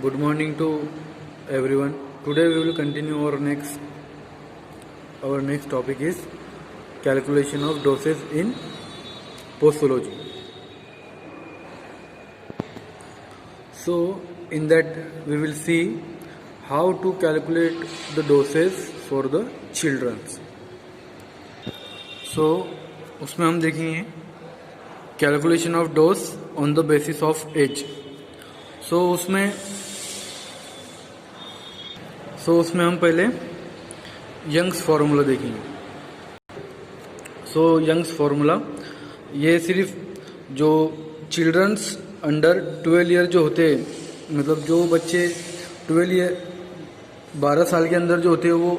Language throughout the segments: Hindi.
Good morning to everyone. Today we will continue our next topic is calculation of doses in postology. So in that we will see how to calculate the doses for the children. So उसमें हम देखेंगे calculation of dose on the basis of age. So उसमें हम पहले यंग्स फार्मूला देखेंगे. सो यंग्स फार्मूला ये सिर्फ जो चिल्ड्रंस अंडर 12 ईयर जो होते हैं, मतलब जो बच्चे 12 साल के अंदर जो होते हैं वो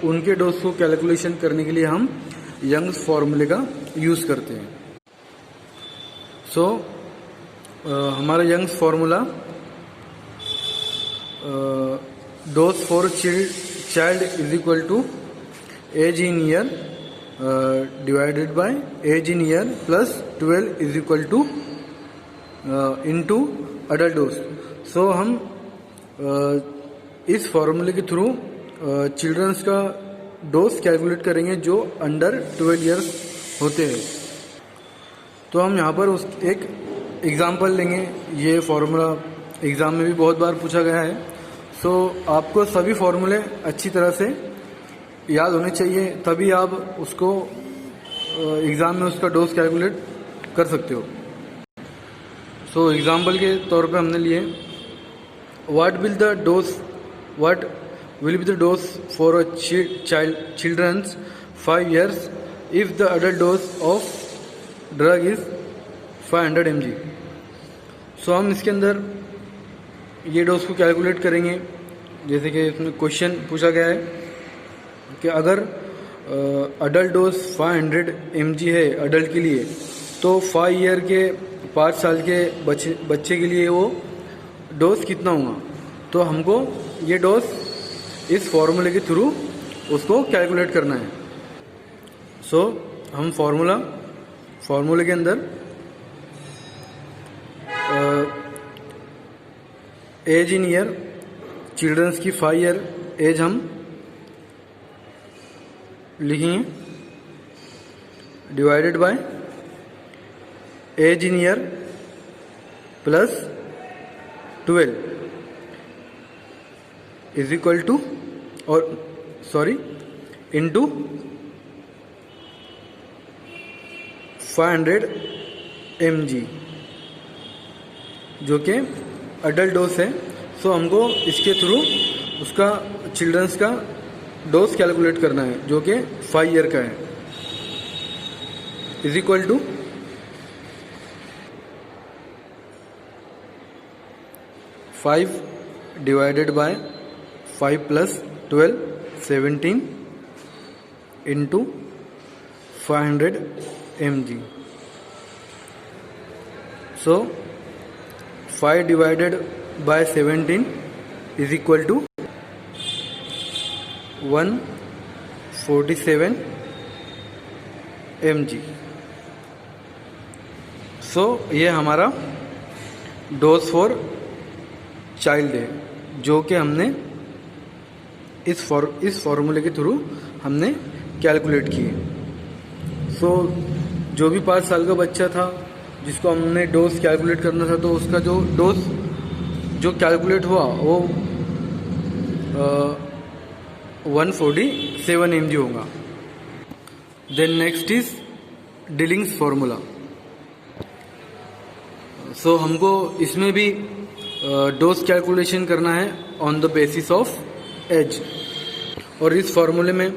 उनके डोज को कैलकुलेशन करने के लिए हम यंग्स फार्मूले का यूज़ करते हैं. सो हमारा Young's formula dose for child is equal to age in year divided by age in year plus 12 is equal to into adult dose. So हम इस फार्मूले के थ्रू चिल्ड्रंस का डोज कैलकुलेट करेंगे जो अंडर 12 इयर्स होते हैं. तो हम यहाँ पर एक एग्जाम्पल लेंगे. ये फार्मूला एग्ज़ाम में भी बहुत बार पूछा गया है. सो आपको सभी फार्मूले अच्छी तरह से याद होने चाहिए, तभी आप उसको एग्ज़ाम में उसका डोज कैलकुलेट कर सकते हो. सो एग्जाम्पल के तौर पे हमने लिए what will be the dose for a children's 5 years if the adult dose of drug is 500 mg. So हम इसके अंदर ये डोज को कैलकुलेट करेंगे. जैसे कि इसमें क्वेश्चन पूछा गया है कि अगर अडल्ट डोज 500 mg है अडल्ट के लिए, तो 5 साल के बच्चे के लिए वो डोज कितना होगा. तो हमको ये डोज इस फार्मूले के थ्रू उसको कैलकुलेट करना है. सो हम फार्मूले के अंदर एज इन ईयर चिल्ड्रंस की 5 ईयर एज हम लिखेंगे divided by age in year plus 12 is equal to into 500 mg जो कि अडल्ट डोज है. सो हमको इसके थ्रू उसका चिल्ड्रंस का डोज कैलकुलेट करना है जो कि 5 ईयर का है. Is equal to 5 divided by 5 plus 12 17 into 500 mg. So 5 divided by 17 is equal to 147 mg. So ये हमारा डोज फॉर चाइल्ड है जो कि हमने इस फार्मूले के थ्रू हमने कैलकुलेट किए. सो जो भी 5 साल का बच्चा था जिसको हमने डोज कैलकुलेट करना था, तो उसका जो डोज जो कैलकुलेट हुआ वो 147 mg होगा. Then next is Dilling's formula. So हमको इसमें भी डोज कैलकुलेशन करना है on the basis of age. और इस फार्मूले में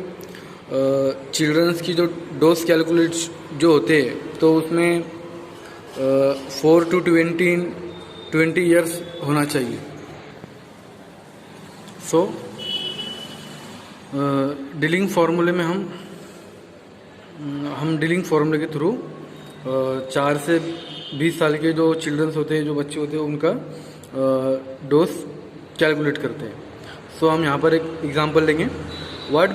चिल्ड्रंस की जो डोज कैलकुलेट जो होते हैं, तो उसमें 4 to 20 ईयर्स होना चाहिए. सो डिलिंग फार्मूले में हम डिलिंग फार्मूले के थ्रू 4 से 20 साल के जो चिल्ड्रंस होते हैं, जो बच्चे होते हैं, उनका डोज कैलकुलेट करते हैं. सो हम यहाँ पर एक एग्जांपल लेंगे. What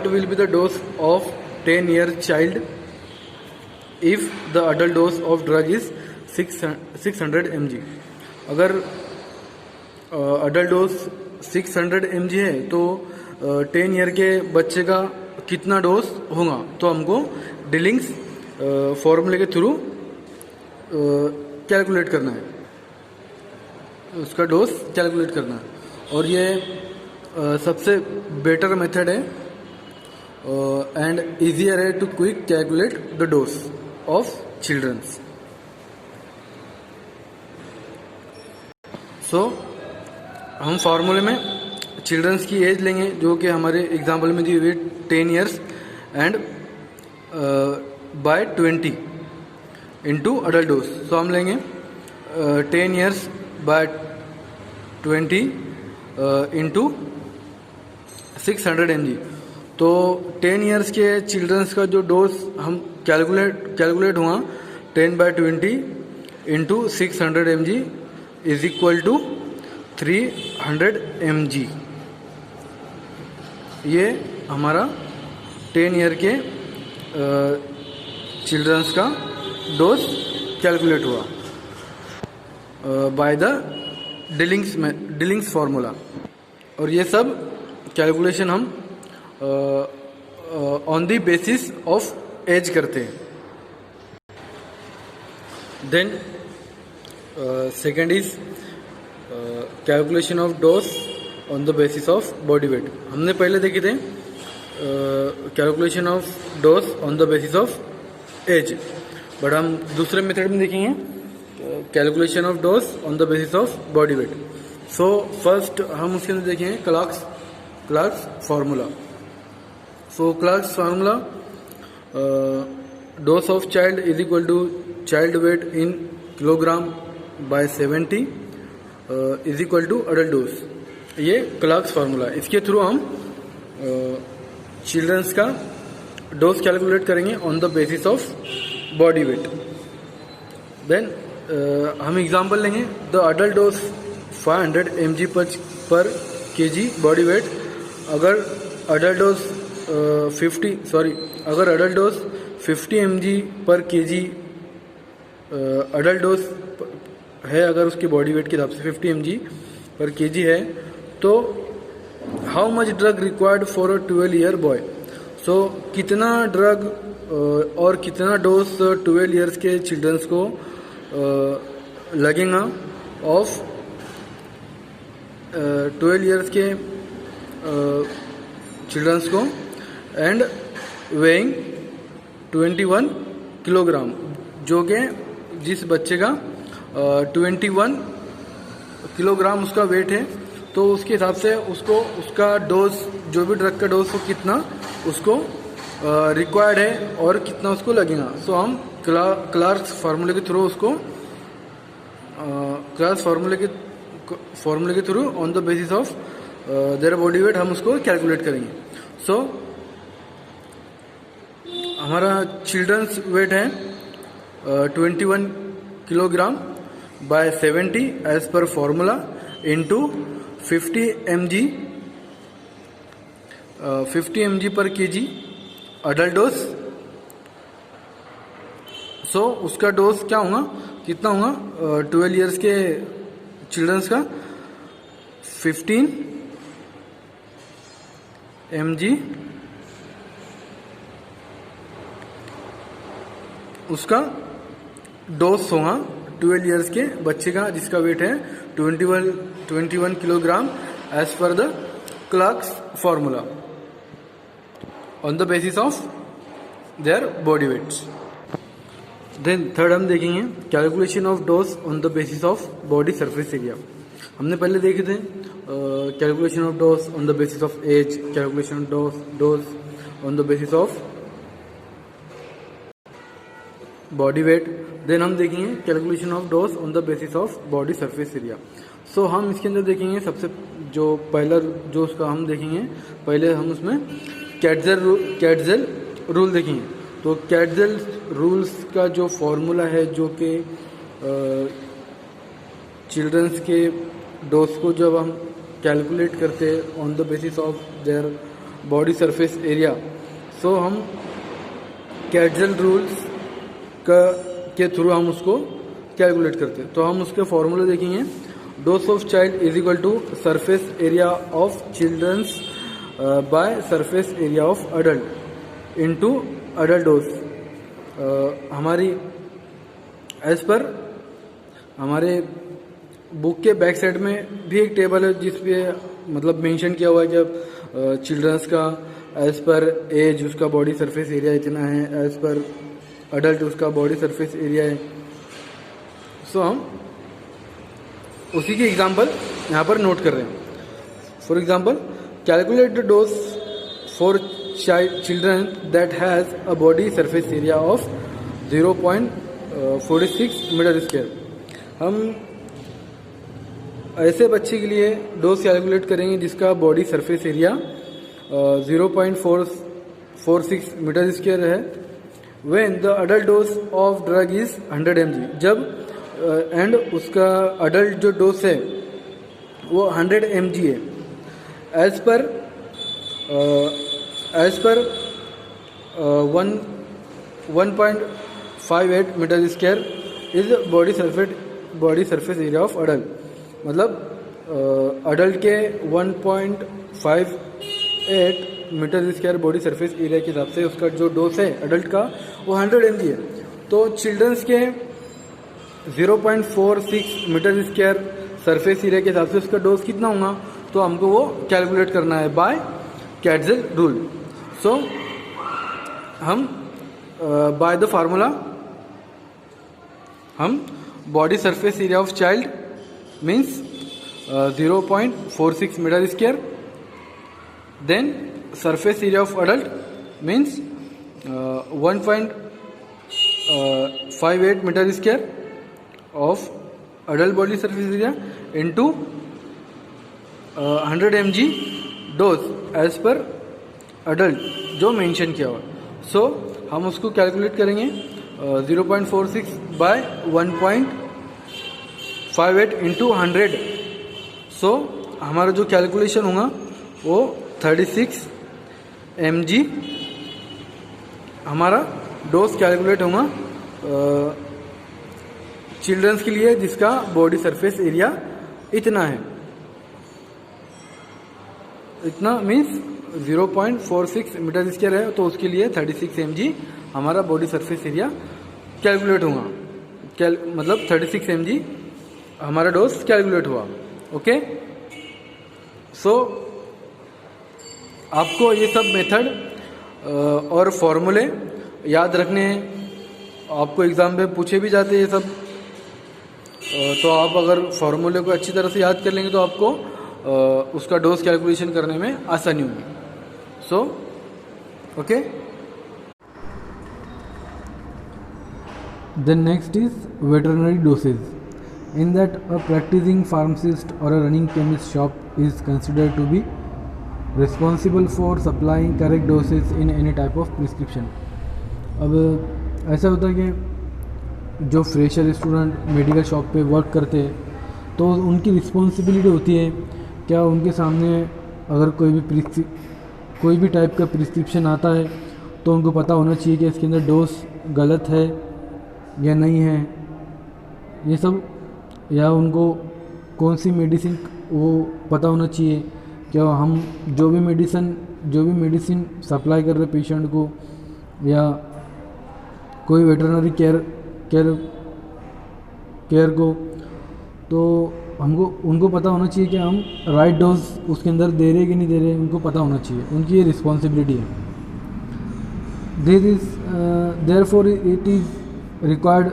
will be the dose of 10 year child if the adult dose of drug is 600 mg. अगर अडल्ट डोज 600 mg है, तो 10 ईयर के बच्चे का कितना डोज होगा, तो हमको डिलिंग्स फॉर्मूले के थ्रू कैलकुलेट करना है, उसका डोज कैलकुलेट करना है। और ये सबसे बेटर मेथड है एंड ईजियर है to quick calculate the dose of children's. So हम फार्मूले में चिल्ड्रंस की एज लेंगे, जो कि हमारे एग्जाम्पल में दी हुई 10 years and by 20 into adult dose. So हम लेंगे 10 ईयर्स बाय 20 इंटू 600 mg। तो 10 ईयर्स के चिल्ड्रंस का जो डोज हम कैलकुलेट हुआ 10 by 20 into 600 mg is equal to 300 mg। ये हमारा 10 ईयर के चिल्ड्रंस का डोज कैलकुलेट हुआ बाय द डिलिंग्स फार्मूला। और ये सब कैलकुलेशन हम on the basis of age करते हैं। Then second is calculation of dose on the basis of body weight. हमने पहले देखे थे calculation of dose on the basis of age, but हम दूसरे मेथड में देखेंगे calculation of dose on the basis of body weight. So first हम उसके अंदर देखेंगे Clark's formula. So Clark's formula, dose of child is equal to child weight in kilogram by 70 is equal to adult dose. ये क्लार्क्स फार्मूला, इसके थ्रू हम चिल्ड्रंस का डोज कैलकुलेट करेंगे on the basis of body weight. Then हम एग्जांपल लेंगे, the adult dose 500 mg per kg body weight. अगर adult dose 50 mg per kg adult dose है, अगर उसकी बॉडी वेट के हिसाब से 50 mg पर kg है, तो how much drug required for a 12 year boy. So कितना ड्रग और कितना डोज 12 ईयर्स के चिल्ड्रंस को लगेगा ऑफ 12 ईयर्स के चिल्ड्रंस को एंड वेइंग 21 किलोग्राम, जो कि जिस बच्चे का 21 किलोग्राम उसका वेट है, तो उसके हिसाब से उसको उसका डोज, जो भी ड्रग का डोज हो कितना उसको रिक्वायर्ड है और कितना उसको लगेगा। सो हम क्लार्क्स फार्मूले के थ्रू उसको क्लार्क्स फार्मूले के through on the basis of their body wait हम उसको कैलकुलेट करेंगे। सो हमारा चिल्ड्रंस वेट है 21 kilogram by 70 as per formula into 50 mg per kg adult dose. So उसका डोज क्या होगा, कितना होगा 12 ईयर्स के चिल्ड्रंस का 15 mg उसका डोज होगा 12 ईयर्स के बच्चे का, जिसका वेट है 21 kilogram as per the Clark's formula on the basis of their body weights. Then third हम देखेंगे calculation of dose on the basis of body surface area. हमने पहले देखे थे calculation of dose on the basis of age, calculation of dose on the basis of body weight. Then हम देखेंगे calculation of dose on the basis of body surface area. So हम इसके अंदर देखेंगे सबसे जो पहला जो उसका हम देखेंगे, पहले हम उसमें कैटजेल रूल देखेंगे। तो कैटजेल रूल्स का जो फॉर्मूला है, जो कि चिल्ड्रंस के डोज को जब हम कैलकुलेट करते हैं on the basis of their body surface area, so हम कैटजेल रूल्स के थ्रू हम उसको कैलकुलेट करते हैं। तो हम उसके फॉर्मूले देखेंगे, dose of child is equal to surface area of children's by surface area of adult into adult dose. हमारी एज पर हमारे बुक के बैक साइड में भी एक टेबल है जिसपे मतलब मेंशन किया हुआ है कि चिल्ड्रंस का एज पर एज उसका बॉडी सरफेस एरिया इतना है, एज पर अडल्ट उसका बॉडी सरफेस एरिया है। सो हम उसी की एग्जांपल यहाँ पर नोट कर रहे हैं। For example, calculate the dose for children that has a body surface area of 0.46 metre square. हम ऐसे बच्चे के लिए डोज कैलकुलेट करेंगे जिसका body surface area 0.46 metre square है। When the adult dose of drug is 100 mg, जब एंड उसका अडल्ट जो डोज है वो 100 mg है। As per 1.58 metre square is body surface area of adult. मतलब अडल्ट के 1.58 metre square body surface area के हिसाब से उसका जो डोज है अडल्ट का वो 100 mg है। तो चिल्ड्रंस के 0.46 मीटर स्क्वायर सरफेस एरिया के हिसाब से उसका डोज कितना होगा, तो हमको वो कैलकुलेट करना है बाय कैटजेल रूल। सो हम बाय द फार्मूला हम body surface area of child means 0.46 metre square, then surface area of adult means 1.58 metre square of adult body surface area into 100 mg dose as per adult जो मेंशन किया हुआ। सो हम उसको कैलकुलेट करेंगे 0.46 बाय 1.58 इंटू 100। सो हमारा जो कैलकुलेशन होगा वो 36 mg हमारा डोज कैलकुलेट होगा चिल्ड्रंस के लिए जिसका बॉडी सरफेस एरिया इतना है। इतना मीन्स 0.46 मीटर स्क्वायर है, तो उसके लिए 36 mg हमारा बॉडी सरफेस एरिया कैलकुलेट होगा। मतलब 36 mg हमारा डोज कैलकुलेट हुआ। ओके, सो आपको ये सब मेथड और फॉर्मूले याद रखने हैं। आपको एग्ज़ाम में पूछे भी जाते हैं ये सब, तो आप अगर फॉर्मूले को अच्छी तरह से याद कर लेंगे तो आपको उसका डोज कैलकुलेशन करने में आसानी होगी। So okay, then next is veterinary doses. In that a practicing pharmacist or a running chemist shop is considered to be responsible for supplying correct doses in any type of prescription. अब ऐसा होता है कि जो फ्रेशर स्टूडेंट मेडिकल शॉप पे वर्क करते हैं तो उनकी रिस्पॉन्सिबिलिटी होती है क्या उनके सामने अगर कोई भी टाइप का प्रिस्क्रिप्शन आता है तो उनको पता होना चाहिए कि इसके अंदर डोज गलत है या नहीं है, ये सब, या उनको कौन सी मेडिसिन वो पता होना चाहिए। क्या हम जो भी मेडिसिन सप्लाई कर रहे पेशेंट को या कोई वेटरनरी केयर को, तो उनको पता होना चाहिए कि हम राइट डोज उसके अंदर दे रहे कि नहीं दे रहे, उनको पता होना चाहिए। उनकी ये रिस्पॉन्सिबिलिटी है। Therefore it is required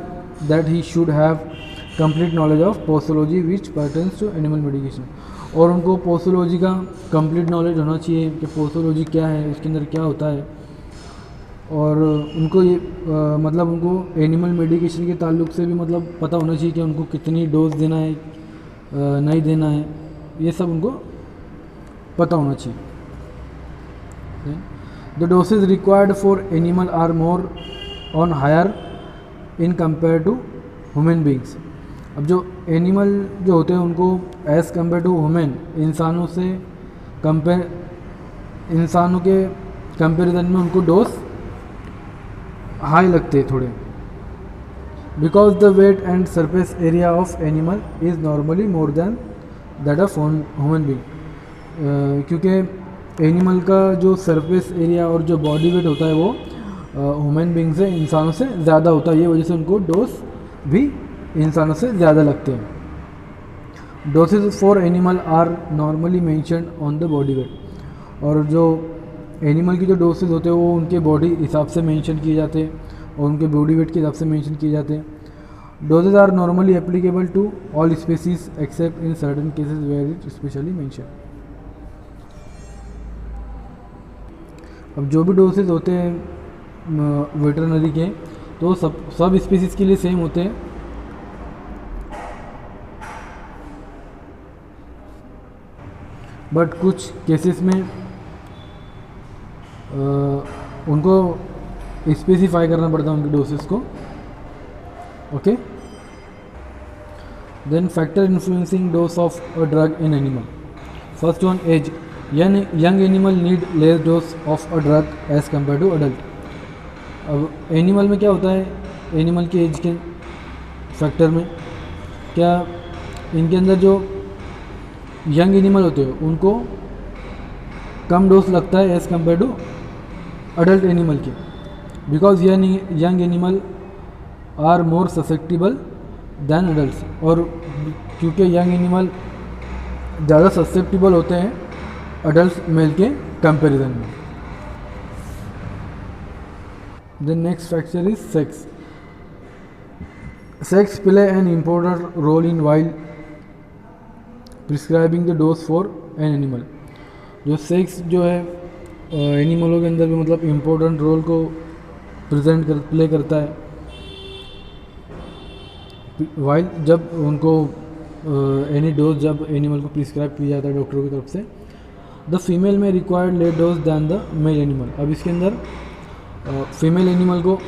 that he should have complete knowledge of posology which pertains to animal medication। और उनको पोसोलॉजी का कंप्लीट नॉलेज होना चाहिए कि पोसोलॉजी क्या है, उसके अंदर क्या होता है, और उनको ये मतलब उनको एनिमल मेडिकेशन के ताल्लुक से भी मतलब पता होना चाहिए कि उनको कितनी डोज देना है नहीं देना है, ये सब उनको पता होना चाहिए। The dosage required for animal are more on higher in compare to human beings. अब जो एनिमल जो होते हैं उनको एज़ कंपेयर टू ह्यूमन इंसानों के कंपेरिजन में उनको डोज हाई लगते हैं थोड़े। because the weight and surface area of animal is normally more than that of human being. क्योंकि एनिमल का जो सरफेस एरिया और जो बॉडी वेट होता है वो ह्यूमन बींग से, इंसानों से ज़्यादा होता है. ये वजह से उनको डोज भी इंसानों से ज़्यादा लगते हैं. Dosage for animal are normally mentioned on the body weight. और जो एनिमल की जो डोसेज होते हैं वो उनके बॉडी हिसाब से मेंशन किए जाते हैं और उनके बॉडी वेट के हिसाब से मेंशन किए जाते हैं. Dosages are normally applicable to all species except in certain cases where it specially mention. अब जो भी डोसेज होते हैं वेटरनरी के तो सब स्पीसीज़ के लिए सेम होते हैं. बट कुछ केसेस में उनको स्पेसिफाई करना पड़ता है उनकी डोसेस को. Okay. Then factor influencing dose of a drug in animal. First one, age. Young animal need less dose of a drug as compare to adult. अब एनिमल में क्या होता है, एनिमल की एज के फैक्टर में क्या इनके अंदर जो यंग एनिमल होते हैं उनको कम डोज लगता है as compare to adult animal के. Because young animal are more susceptible than adult. और क्योंकि यंग एनिमल ज़्यादा ससेप्टिबल होते हैं अडल्ट मेल के कंपैरिजन में. The next factor is sex. Sex play an important role in while prescribing the dose for an animal. जो सेक्स जो है एनिमलों के अंदर भी मतलब इम्पोर्टेंट रोल को प्ले करता है. वाइल जब उनको एनी डोज जब एनिमल को प्रिस्क्राइब किया जाता है डॉक्टरों की तरफ से, the female in required less dose than the male animal. अब इसके अंदर फीमेल एनिमल को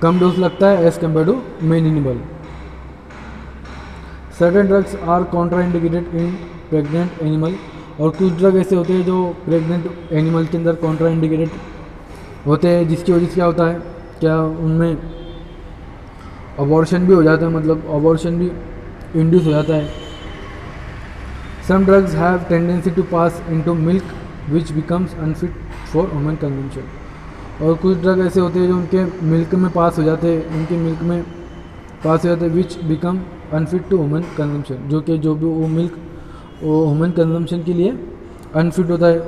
कम डोज लगता है as compare to male animal. Certain drugs are contraindicated in pregnant animal. और कुछ ड्रग ऐसे होते हैं जो प्रेग्नेंट एनिमल के अंदर कॉन्ट्राइंडिकेटेड होते हैं, जिसकी वजह से क्या होता है, क्या उनमें अबॉर्शन भी हो जाता है, मतलब अबॉर्शन भी इंड्यूस हो जाता है. Some drugs have tendency to pass into milk which becomes unfit for human consumption. और कुछ ड्रग ऐसे होते हैं जो उनके मिल्क में पास हो जाते हैं, उनके मिल्क में पास हो जाते हैं, which become unfit to human consumption. जो भी वो मिल्क वो ह्यूमन कंजम्पशन के लिए अनफिट होता है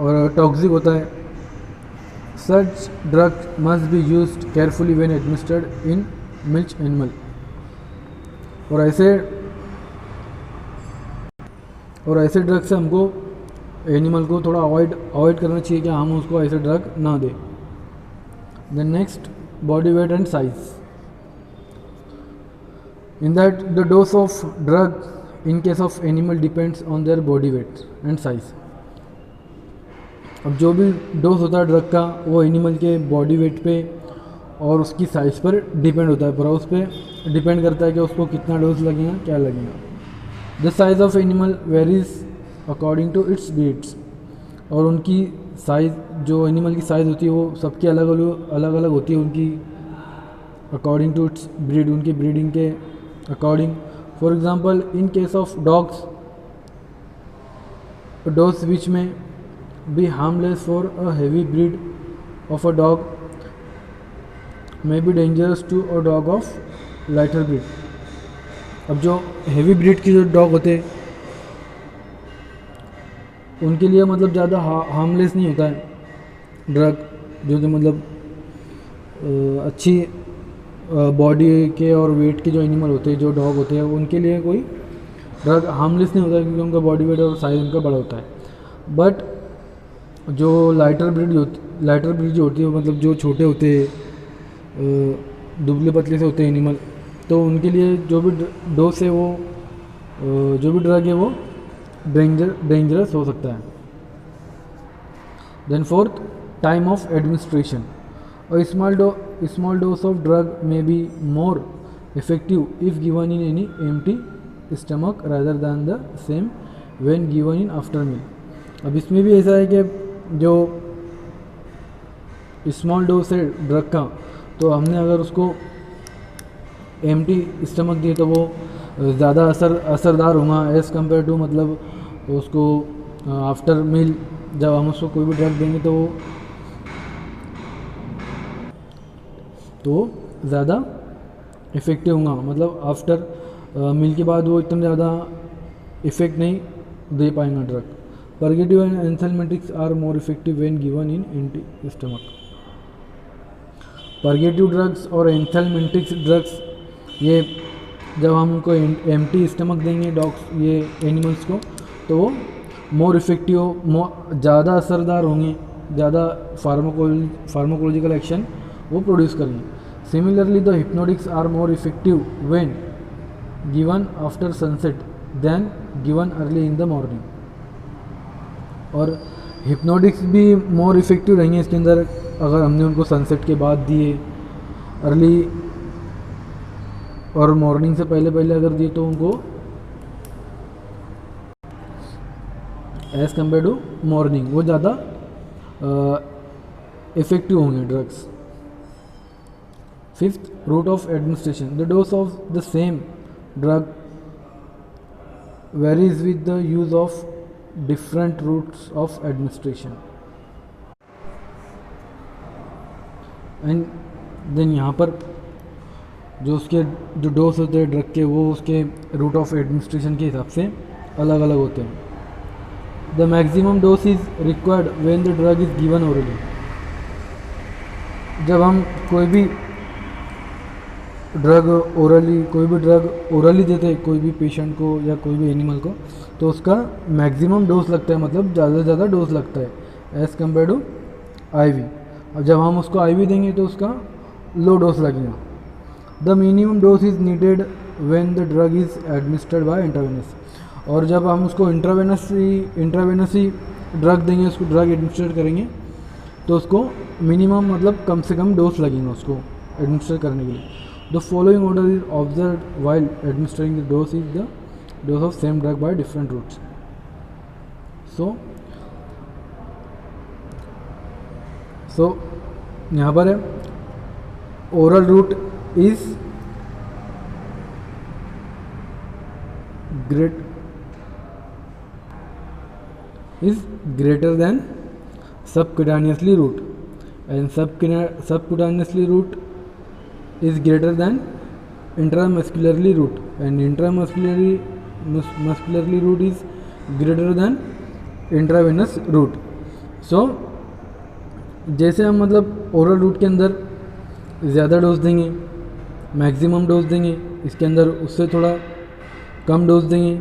और टॉक्सिक होता है. Such drug must be used carefully when administered in milk animal. और ऐसे ड्रग से हमको एनिमल को थोड़ा अवॉइड करना चाहिए कि हम उसको ऐसे ड्रग ना दें. Then next, body weight and size. In that the dose of drug in case of animal depends on their body weight and size. अब जो भी डोज होता है ड्रग का वो एनिमल के बॉडी वेट पे और उसकी साइज़ पर डिपेंड होता है, पर उस पर डिपेंड करता है कि उसको कितना डोज लगेगा, क्या लगेगा. The size of animal varies according to its breeds. और उनकी साइज़, जो एनिमल की साइज़ होती है वो सबकी अलग अलग होती है उनकी अकॉर्डिंग टू इट्स ब्रीड, उनकी ब्रीडिंग के according. For example, in case of dogs, dose which may be harmless for a heavy breed of a dog may be dangerous to a dog of lighter breed. अब जो हैवी ब्रीड की जो डॉग होते हैं उनके लिए मतलब ज़्यादा हार्मलेस नहीं होता है ड्रग, जो कि मतलब अच्छी बॉडी के और वेट के जो एनिमल होते हैं, जो डॉग होते हैं, उनके लिए कोई ड्रग हार्मलेस नहीं होता है क्योंकि उनका बॉडी वेट और साइज़ उनका बड़ा होता है. बट जो लाइटर ब्रीड जो होती है, मतलब जो छोटे होते हैं, दुबले पतले से होते हैं एनिमल, तो उनके लिए जो भी डोज है वो जो भी ड्रग है वो डेंजरस हो सकता है. Then fourth, time of administration. A small dose of drug may be more effective if given in any empty stomach rather than the same when given in after meal. अब इसमें भी ऐसा है कि जो स्मॉल डोज है ड्रग का तो हमने अगर उसको एम्प्टी स्टमक दिए तो वो ज़्यादा असरदार होगा एज़ कम्पेयर टू मतलब उसको आफ्टर मील जब हम उसको कोई भी ड्रग देंगे तो ज़्यादा इफ़ेक्टिव होगा, मतलब आफ्टर मील के बाद वो इतना ज़्यादा इफ़ेक्ट नहीं दे पाएंगे drug. Purgative and anthelmintics are more effective when given in empty stomach. Purgative drugs और एंथेलमेटिक्स ड्रग्स ये जब हम उनको एम्प्टी स्टमक देंगे डॉग्स ये एनिमल्स को तो वो मोर इफेक्टिव ज़्यादा असरदार होंगे, ज़्यादा फार्माकोलॉजिकल एक्शन वो प्रोड्यूस करेंगे। Similarly the hypnotics are more effective when given after sunset than given early in the morning. और हिप्नोटिक्स भी मोर इफेक्टिव रहेंगे इसके अंदर अगर हमने उनको सनसेट के बाद दिए, अर्ली और मॉर्निंग से पहले अगर दिए तो उनको एज़ कम्पेयर टू मॉर्निंग वो ज़्यादा इफेक्टिव होंगे drugs. Fifth, route of administration. The dose of the same drug varies with the use of different routes of administration. And then यहाँ पर जो उसके जो डोज होते हैं ड्रग के वो उसके रूट ऑफ एडमिनिस्ट्रेशन के हिसाब से अलग अलग होते हैं। The maximum dose is required when the drug is given orally. जब हम कोई भी ड्रग ओरली देते हैं कोई भी पेशेंट को या कोई भी एनिमल को तो उसका मैक्सिमम डोज लगता है, मतलब ज़्यादा से ज़्यादा डोज लगता है एज़ कम्पेयर टू आईवी। और जब हम उसको आईवी देंगे तो उसका लो डोज लगेगा। The minimum dose is needed when the drug is administered by intravenous. और जब हम उसको इंट्रावेनसली ड्रग देंगे, उसको ड्रग एडमिनिस्टर करेंगे तो उसको मिनिमम मतलब कम से कम डोज लगेगा उसको एडमिनिस्टर करने के लिए। The following order is observe while administering the dose is the dose of same drug by different routes. So यहाँ पर है oral route is greater than subcutaneously route and subcutaneously route is greater than intramuscularly route and intramuscularly route is greater than intravenous route। So जैसे हम मतलब ओरल रूट के अंदर ज़्यादा डोज देंगे, मैक्सिमम डोज देंगे, इसके अंदर उससे थोड़ा कम डोज देंगे,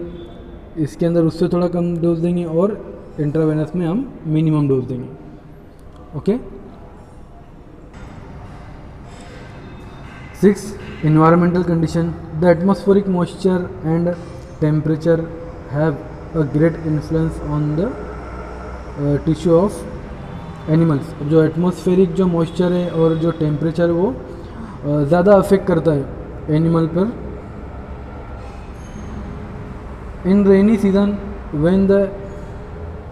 इसके अंदर उससे थोड़ा कम डोज देंगे और इंट्रावेनस में हम मिनिमम डोज देंगे। Okay. 6. Environmental condition. The atmospheric moisture and temperature have a great influence on the tissue of animals। जो एटमॉस्फेरिक जो मॉइस्चर है और जो टेम्परेचर वो ज़्यादा अफेक्ट करता है एनिमल पर। In rainy season, when the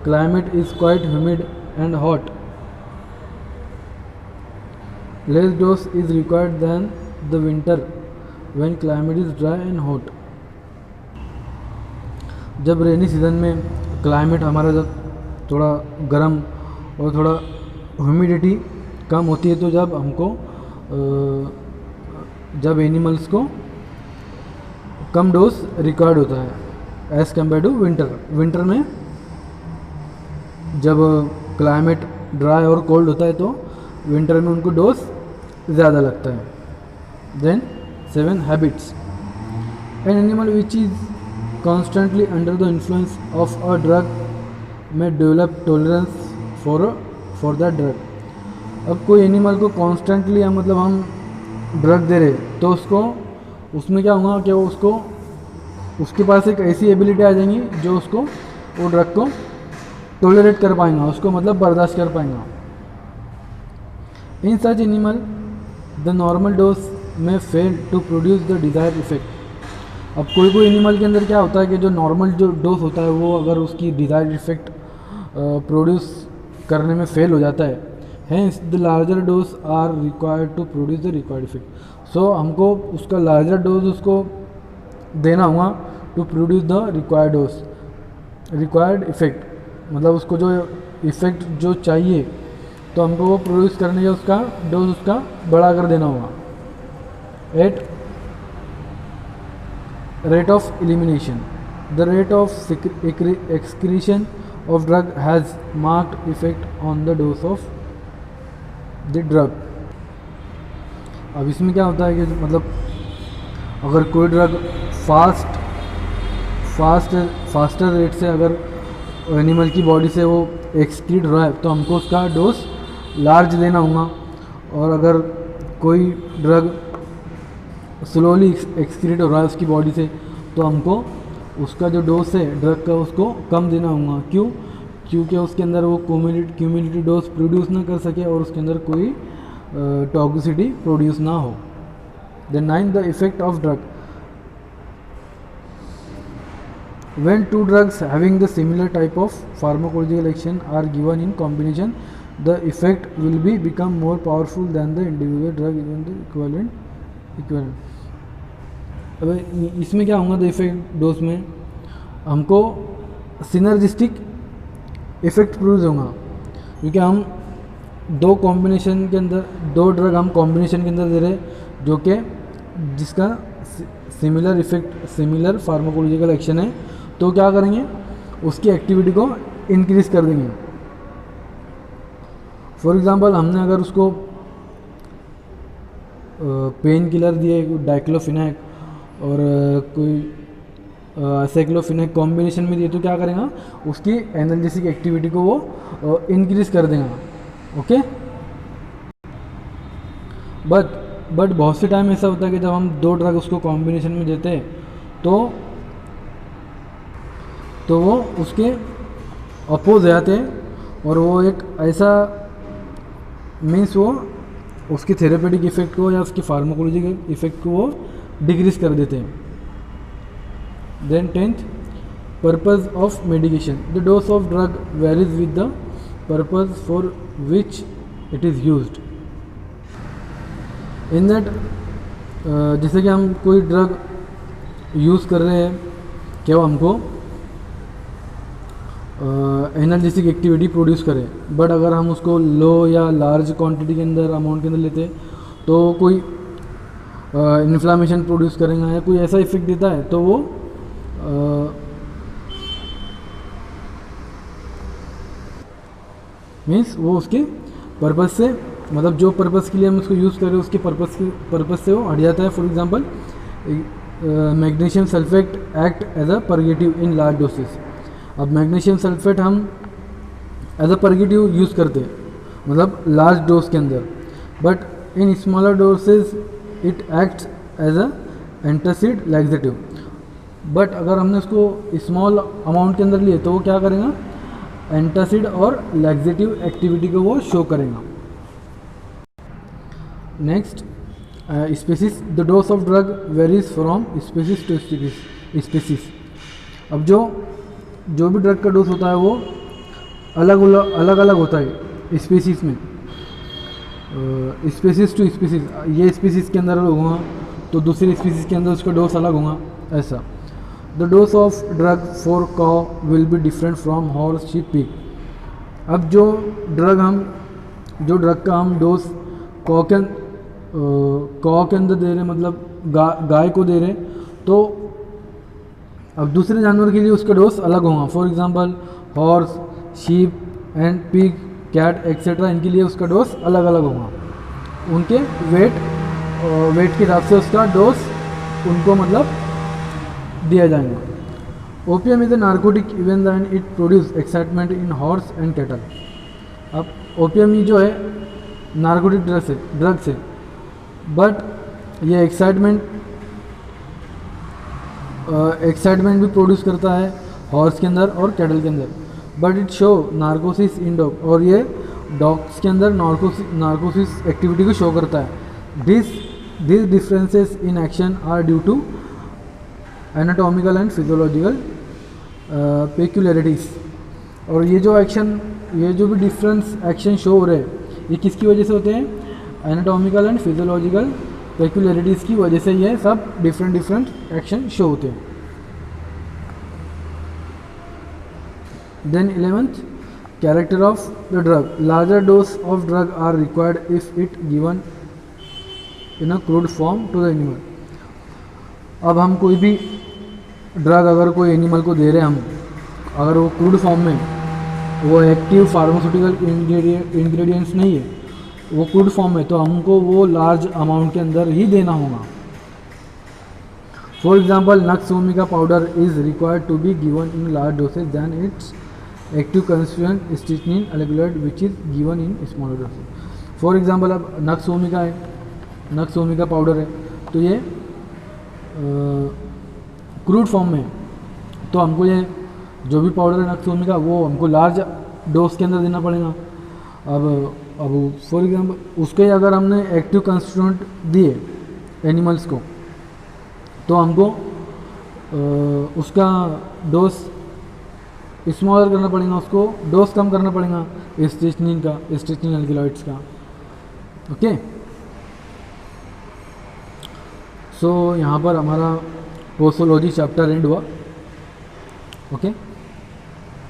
climate is quite humid and hot, less dose is required than the winter when climate is dry and hot। जब रेनी सीज़न में क्लाइमेट हमारा जब थोड़ा गर्म और थोड़ा ह्यूमिडिटी कम होती है तो जब हमको जब एनिमल्स को कम डोज रिक्वायर्ड होता है एज़ कम्पेयर टू विंटर में जब क्लाइमेट ड्राई और कोल्ड होता है तो विंटर में उनको डोज ज़्यादा लगता है। Then 7 habits. An animal which is constantly under the influence of a drug may develop tolerance for that drug. अब कोई एनिमल को कॉन्स्टेंटली मतलब हम ड्रग दे रहे तो उसको उसमें क्या होगा कि वो उसके पास एक ऐसी एबिलिटी आ जाएंगी जो उसको वो ड्रग को टॉलरेट कर पाएंगा, उसको मतलब बर्दाश्त कर पाएंगा। In such animal the normal dose में fail to produce the desired effect. अब कोई एनिमल के अंदर क्या होता है कि जो नॉर्मल जो डोज होता है वो अगर उसकी डिज़ायर्ड इफेक्ट प्रोड्यूस करने में फेल हो जाता है Hence the larger dose are required to produce the required effect. So हमको उसका larger dose उसको देना होगा to produce the required effect, मतलब उसको जो इफ़ेक्ट जो चाहिए तो हमको वो प्रोड्यूस करने का उसका डोज उसका बड़ा कर देना होगा. Eight rate of elimination, the rate of excretion of drug has marked effect on the dose of the drug. अब इसमें क्या होता है कि मतलब अगर कोई ड्रग फास्टर रेट से अगर एनिमल की बॉडी से वो एक्सक्रीट हो रहा है तो हमको उसका डोज लार्ज लेना होगा, और अगर कोई ड्रग स्लोली एक्सक्रीट हो रहा है उसकी बॉडी से तो हमको उसका जो डोज है ड्रग का उसको कम देना होगा. क्यों? क्योंकि उसके अंदर वो क्यूमुलेटिव डोज प्रोड्यूस ना कर सके और उसके अंदर कोई टॉक्सिसिटी प्रोड्यूस ना हो. Then 9, the effect of drug. When two drugs having the similar type of pharmacological action are given in combination, the effect will become more powerful than the individual drug in the equivalent. अब इसमें क्या होगा, द इफेक्ट डोज में हमको सिनर्जिस्टिक इफेक्ट प्रोड्यूस होगा, क्योंकि हम दो ड्रग हम कॉम्बिनेशन के अंदर दे रहे जो कि जिसका सिमिलर फार्माकोलॉजिकल एक्शन है. तो क्या करेंगे, उसकी एक्टिविटी को इंक्रीज़ कर देंगे. फॉर एग्ज़ाम्पल हमने अगर उसको पेन किलर दिए डाइक्लोफिनेक और कोई साइक्लोफिनेक कॉम्बिनेशन में दिए तो क्या करेगा, उसकी एनाल्जेसिक एक्टिविटी को वो इंक्रीज़ कर देगा. ओके, बट बहुत से टाइम ऐसा होता है कि जब हम दो ड्रग उसको कॉम्बिनेशन में देते हैं तो वो उसके अपोज जाते हैं और वो एक ऐसा मीन्स वो उसकी थेरेपेटिक इफेक्ट को या उसकी फार्माकोलॉजिकल इफेक्ट को वो डिक्रीज कर देते हैं. Then 10th, purpose of medication. The dose of drug varies with the purpose for which it is used. In that जैसे कि हम कोई ड्रग यूज़ कर रहे हैं कि वो हमको एनाल्जेसिक एक्टिविटी प्रोड्यूस करे, बट अगर हम उसको लो या लार्ज क्वांटिटी के अंदर अमाउंट के अंदर लेते तो कोई इन्फ्लामेशन प्रोड्यूस करेगा या कोई ऐसा इफेक्ट देता है तो वो मीन्स वो उसके पर्पज़ से, मतलब जो पर्पज़ के लिए हम उसको यूज़ कर रहे हैं उसके पर्पज़ से वो हट जाता है. For example magnesium sulphate act as a purgative in large doses. अब मैग्नीशियम सल्फेट हम एज अ परगेटिव यूज़ करते हैं, मतलब लार्ज डोज के अंदर, but in smaller dosage it acts as a antacid laxative. But अगर हमने उसको स्मॉल अमाउंट के अंदर लिए तो वो क्या करेगा, एंटासिड और लैक्सेटिव एक्टिविटी को वो शो करेगा. Next, species. The dose of drug varies from species to species. अब जो भी ड्रग का डोज होता है वो अलग अलग होता है स्पीसीज़ में. स्पीसीज़ टू स्पीसीज़, ये स्पीसीज़ के अंदर अलग होगा तो दूसरी स्पीसीज़ के अंदर उसका डोज अलग होगा, ऐसा. The dose of drug for cow will be different from horse, sheep, pig. अब जो ड्रग का हम डोज कॉ के अंदर दे रहे, मतलब गाय को दे रहे, तो अब दूसरे जानवर के लिए उसका डोज अलग होगा. For example horse, sheep and pig, cat etcetera, इनके लिए उसका डोज अलग अलग होगा. उनके वेट के हिसाब से उसका डोज उनको मतलब दिया जाएगा. Opium is a narcotic even then it produce excitement in horse and cattle. अब ओपियम ही जो है नार्कोटिक ड्रग्स है, बट ये एक्साइटमेंट भी प्रोड्यूस करता है हॉर्स के अंदर और कैटल के अंदर, but it show narcosis in dog, और ये डॉग्स के अंदर नार्कोसिस एक्टिविटी को शो करता है. This differences in action are due to anatomical and physiological peculiarities. और ये जो भी डिफरेंस एक्शन शो हो रहे हैं ये किसकी वजह से होते हैं? एनाटॉमिकल एंड फिजियोलॉजिकल पेक्युलरिटीज़ की वजह से ये सब डिफरेंट एक्शन शो होते हैं। Then 11th, character of the drug. Larger dose of drug are required if it given in a crude form to the animal. अब हम कोई भी ड्रग अगर कोई एनिमल को दे रहे हैं हम, अगर वो क्रूड फॉर्म में, वो एक्टिव फार्मास्यूटिकल इंग्रेडिएंट्स नहीं है, वो क्रूड फॉर्म में, तो हमको वो लार्ज अमाउंट के अंदर ही देना होगा। For example nux vomica powder is required to be given in large dosage than its active constituent strychnine alkaloid which is given in smaller dosage. For example अब नक्स वोमिका है, नक्स वोमिका पाउडर है, तो ये क्रूड फॉर्म में, तो हमको ये जो भी पाउडर है नक्स वोमिका वो हमको लार्ज डोज के अंदर देना पड़ेगा। अब फॉर एग्जाम्पल उसके अगर हमने एक्टिव कंस्टिट्यूएंट दिए एनिमल्स को, तो हमको उसका डोज स्मॉलर करना पड़ेगा, उसको डोज कम करना पड़ेगा स्टिचनिन का, स्टिचनिन एल्कलॉइड्स का। ओके, सो यहाँ पर हमारा पोसोलॉजी चैप्टर एंड हुआ। ओके।